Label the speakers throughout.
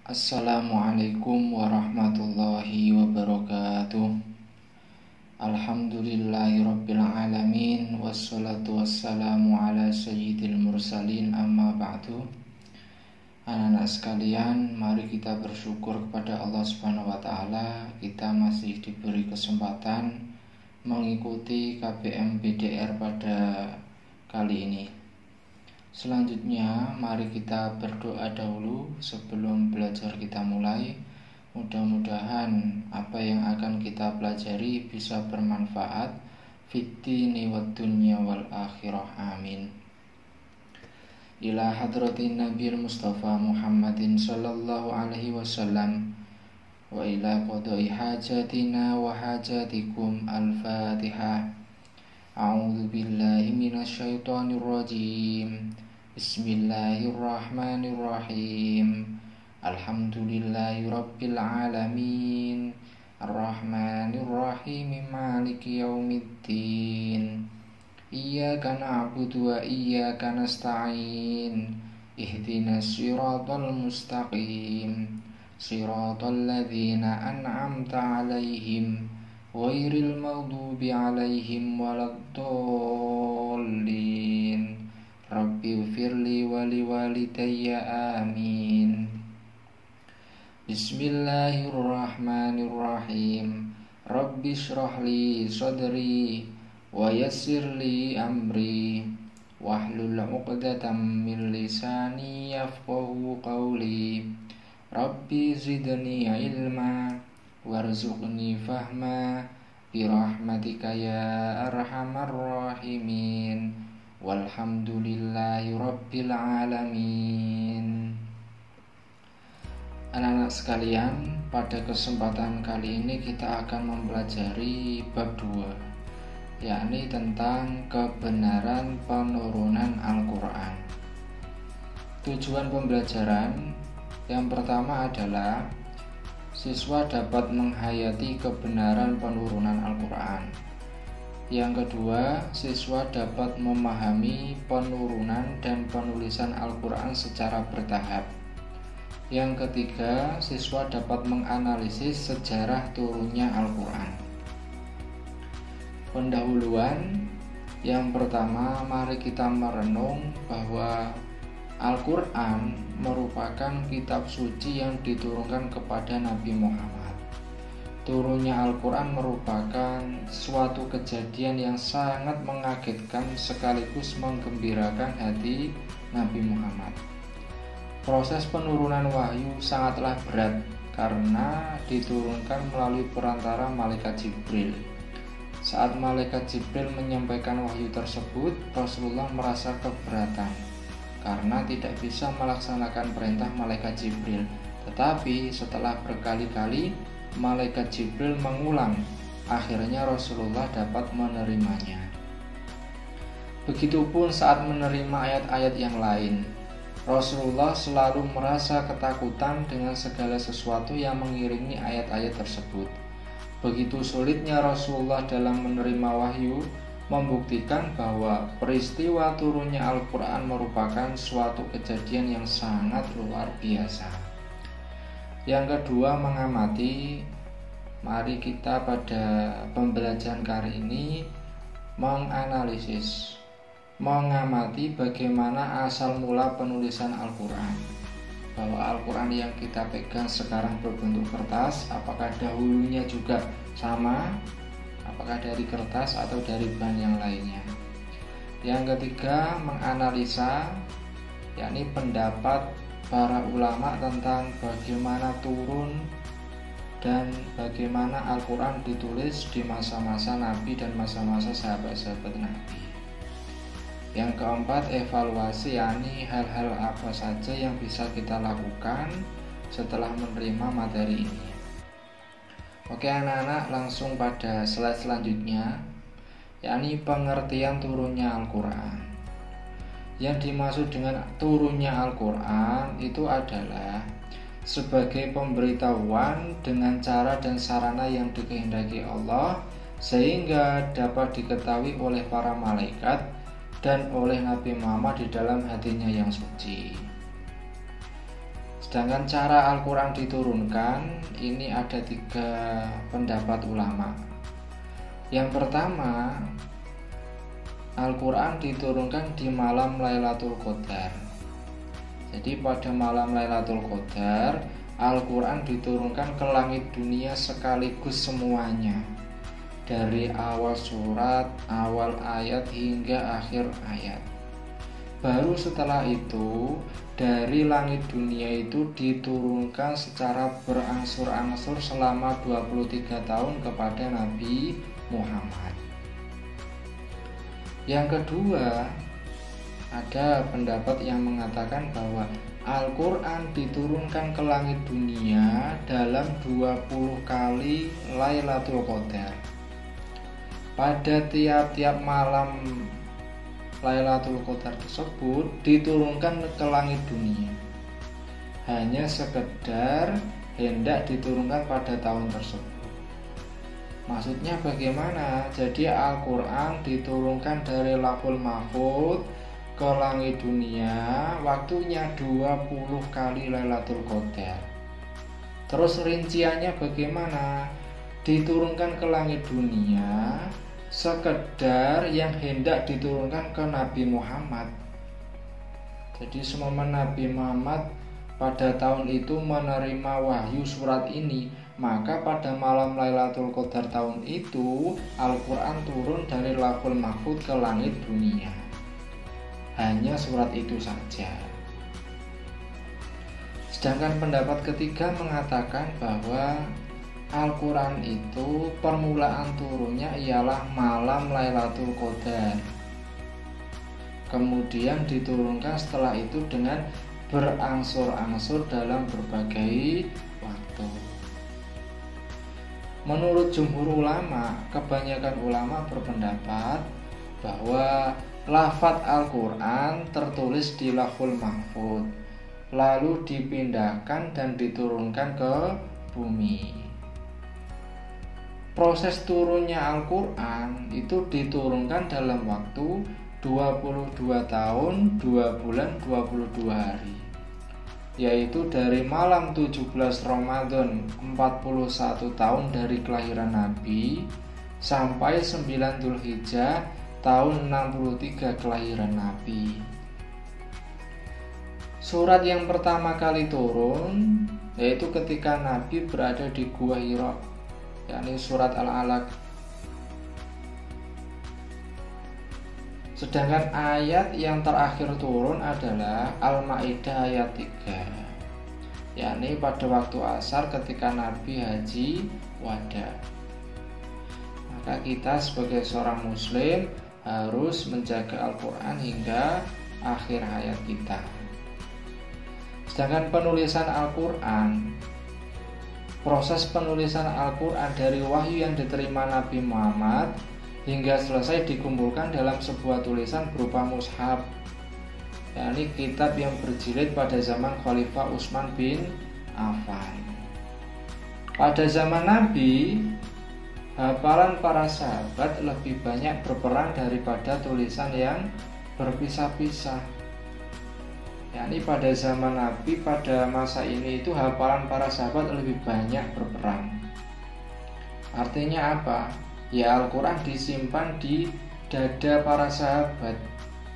Speaker 1: Assalamualaikum warahmatullahi wabarakatuh. Alhamdulillahirabbil alamin, wassalatu wassalamu ala sayyidil mursalin, amma ba'du. Anak-anak sekalian, mari kita bersyukur kepada Allah Subhanahu wa taala. Kita masih diberi kesempatan mengikuti KBM PDR pada kali ini. Selanjutnya, mari kita berdoa dahulu sebelum belajar kita mulai. Mudah-mudahan apa yang akan kita pelajari bisa bermanfaat fid-dini wad dunya wal akhirah. Amin. Ila hadratin Nabi Mustafa Muhammadin sallallahu alaihi wasallam wa ila qada'i hajatina wa hajatikum. Al-Fatihah. A'udzu billahi minasyaitonir rajim. Bismillahirrahmanirrahim. Alhamdulillahi rabbil alamin, arrahmanirrahim, maliki yaumiddin. Iyyaka na'budu wa iyyaka nasta'in. Ihdinas siratal mustaqim, siratal ladzina an'amta 'alaihim ghairil maghdubi 'alaihim waladdallin. Rabbi ufirli wali walidayya, amin. Bismillahirrahmanirrahim. Rabbi shrahli sadri wa yassirli amri wahlul 'uqdatam min lisani yafqahu qawli. Rabbi zidni ilma warzuqni fahma birahmatika ya arhamar rahimin. Walhamdulillahi rabbil alamin. Anak-anak sekalian, pada kesempatan kali ini kita akan mempelajari bab 2, yakni tentang kebenaran penurunan Al-Quran. Tujuan pembelajaran yang pertama adalah siswa dapat menghayati kebenaran penurunan Al-Quran. Yang kedua, siswa dapat memahami penurunan dan penulisan Al-Quran secara bertahap. Yang ketiga, siswa dapat menganalisis sejarah turunnya Al-Quran. Pendahuluan yang pertama, mari kita merenung bahwa Al-Quran merupakan kitab suci yang diturunkan kepada Nabi Muhammad. Turunnya Al-Quran merupakan suatu kejadian yang sangat mengagetkan sekaligus menggembirakan hati Nabi Muhammad. Proses penurunan wahyu sangatlah berat karena diturunkan melalui perantara malaikat Jibril. Saat malaikat Jibril menyampaikan wahyu tersebut, Rasulullah merasa keberatan karena tidak bisa melaksanakan perintah malaikat Jibril. Tetapi setelah berkali-kali malaikat Jibril mengulang, akhirnya Rasulullah dapat menerimanya. Begitupun saat menerima ayat-ayat yang lain, Rasulullah selalu merasa ketakutan dengan segala sesuatu yang mengiringi ayat-ayat tersebut. Begitu sulitnya Rasulullah dalam menerima wahyu, membuktikan bahwa peristiwa turunnya Al-Quran merupakan suatu kejadian yang sangat luar biasa. Yang kedua, mengamati. Mari kita pada pembelajaran kali ini menganalisis, mengamati bagaimana asal mula penulisan Al-Quran. Bahwa Al-Quran yang kita pegang sekarang berbentuk kertas, apakah dahulunya juga sama? Apakah dari kertas atau dari bahan yang lainnya? Yang ketiga, menganalisa, yakni pendapat para ulama tentang bagaimana turun dan bagaimana Al-Quran ditulis di masa-masa Nabi dan masa-masa sahabat-sahabat Nabi. Yang keempat, evaluasi, yakni hal-hal apa saja yang bisa kita lakukan setelah menerima materi ini. Oke anak-anak, langsung pada slide selanjutnya, yakni pengertian turunnya Al-Quran. Yang dimaksud dengan turunnya Al-Quran itu adalah sebagai pemberitahuan dengan cara dan sarana yang dikehendaki Allah sehingga dapat diketahui oleh para malaikat dan oleh Nabi Muhammad di dalam hatinya yang suci. Sedangkan cara Al-Quran diturunkan ini ada 3 pendapat ulama. Yang pertama, Al-Quran diturunkan di malam Lailatul Qadar. Jadi pada malam Lailatul Qadar, Al-Quran diturunkan ke langit dunia sekaligus semuanya, dari awal surat, awal ayat hingga akhir ayat. Baru setelah itu dari langit dunia itu diturunkan secara berangsur-angsur selama 23 tahun kepada Nabi Muhammad. Yang kedua, ada pendapat yang mengatakan bahwa Al-Quran diturunkan ke langit dunia dalam 20 kali Lailatul Qadar. Pada tiap-tiap malam Lailatul Qadar tersebut diturunkan ke langit dunia, hanya sekedar hendak diturunkan pada tahun tersebut. Maksudnya bagaimana? Jadi Al-Quran diturunkan dari Lauhul Mahfuz ke langit dunia, waktunya 20 kali Lailatul Qadar. Terus rinciannya bagaimana? Diturunkan ke langit dunia sekedar yang hendak diturunkan ke Nabi Muhammad. Jadi semomen Nabi Muhammad pada tahun itu menerima wahyu surat ini, maka pada malam Lailatul Qadar tahun itu Al-Quran turun dari Lauhul Mahfuz ke langit dunia. Hanya surat itu saja. Sedangkan pendapat ketiga mengatakan bahwa Al-Quran itu permulaan turunnya ialah malam Lailatul Qadar. Kemudian diturunkan setelah itu dengan berangsur-angsur dalam berbagai waktu. Menurut jumhur ulama, kebanyakan ulama berpendapat bahwa lafadz Al-Quran tertulis di Lauhul Mahfuz, lalu dipindahkan dan diturunkan ke bumi. Proses turunnya Al-Quran itu diturunkan dalam waktu 22 tahun, 2 bulan, 22 hari, yaitu dari malam 17 Ramadan 41 tahun dari kelahiran Nabi sampai 9 Dzulhijjah tahun 63 kelahiran Nabi. Surat yang pertama kali turun yaitu ketika Nabi berada di Gua Hira, yakni surat Al-Alaq. Sedangkan ayat yang terakhir turun adalah Al-Maidah ayat 3, yakni pada waktu asar ketika Nabi haji wada. Maka kita sebagai seorang muslim harus menjaga Al-Quran hingga akhir hayat kita. Sedangkan penulisan Al-Quran, proses penulisan Al-Quran dari wahyu yang diterima Nabi Muhammad hingga selesai dikumpulkan dalam sebuah tulisan berupa mushaf, yakni kitab yang berjilid pada zaman Khalifah Utsman bin Affan. Pada zaman Nabi, hafalan para sahabat lebih banyak berperan daripada tulisan yang berpisah-pisah. Yakni pada zaman Nabi, pada masa ini itu hafalan para sahabat lebih banyak berperan. Artinya apa? Ya, Al-Quran disimpan di dada para sahabat,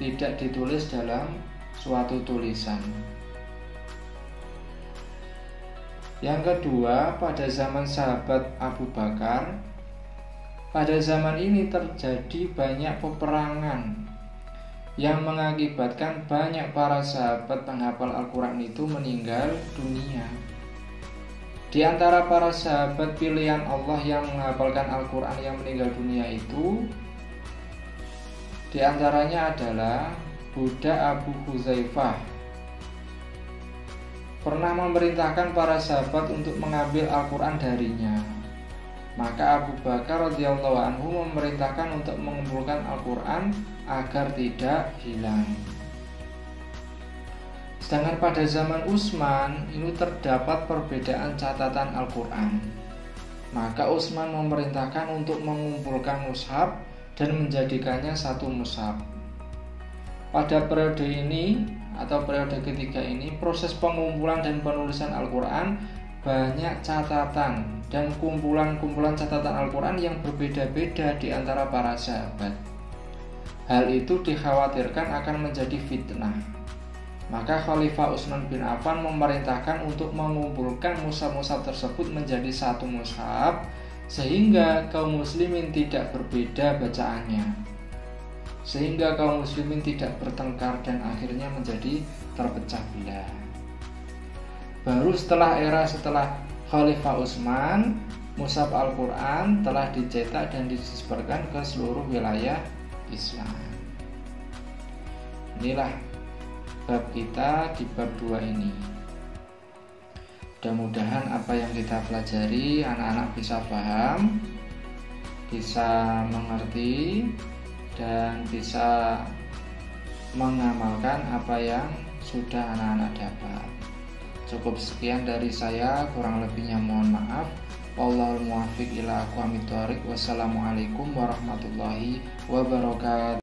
Speaker 1: tidak ditulis dalam suatu tulisan. Yang kedua, pada zaman sahabat Abu Bakar, pada zaman ini terjadi banyak peperangan yang mengakibatkan banyak para sahabat penghafal Al-Quran itu meninggal dunia. Di antara para sahabat pilihan Allah yang menghafalkan Al-Quran yang meninggal dunia itu, di antaranya adalah budak Abu Huzaifah. Pernah memerintahkan para sahabat untuk mengambil Al-Quran darinya. Maka Abu Bakar radhiyallahu anhu memerintahkan untuk mengumpulkan Al-Quran agar tidak hilang. Sedangkan pada zaman Utsman ini terdapat perbedaan catatan Al-Quran. Maka Utsman memerintahkan untuk mengumpulkan mushaf dan menjadikannya satu mushaf. pada periode ini atau periode ketiga ini, proses pengumpulan dan penulisan Al-Quran banyak catatan dan kumpulan-kumpulan catatan Al-Quran yang berbeda-beda di antara para sahabat. Hal itu dikhawatirkan akan menjadi fitnah. Maka Khalifah Utsman bin Affan memerintahkan untuk mengumpulkan mushaf-mushaf tersebut menjadi satu mushaf, sehingga kaum muslimin tidak berbeda bacaannya, sehingga kaum muslimin tidak bertengkar dan akhirnya menjadi terpecah belah. Baru setelah Khalifah Utsman, mushaf Al-Quran telah dicetak dan disebarkan ke seluruh wilayah Islam. Inilah bab kita di bab 2 ini. Mudah-mudahan apa yang kita pelajari anak-anak bisa paham, bisa mengerti, dan bisa mengamalkan apa yang sudah anak-anak dapat. Cukup sekian dari saya, kurang lebihnya mohon maaf. Wallahul muwaffiq ila aqwamit thoriq. Wassalamualaikum warahmatullahi wabarakatuh.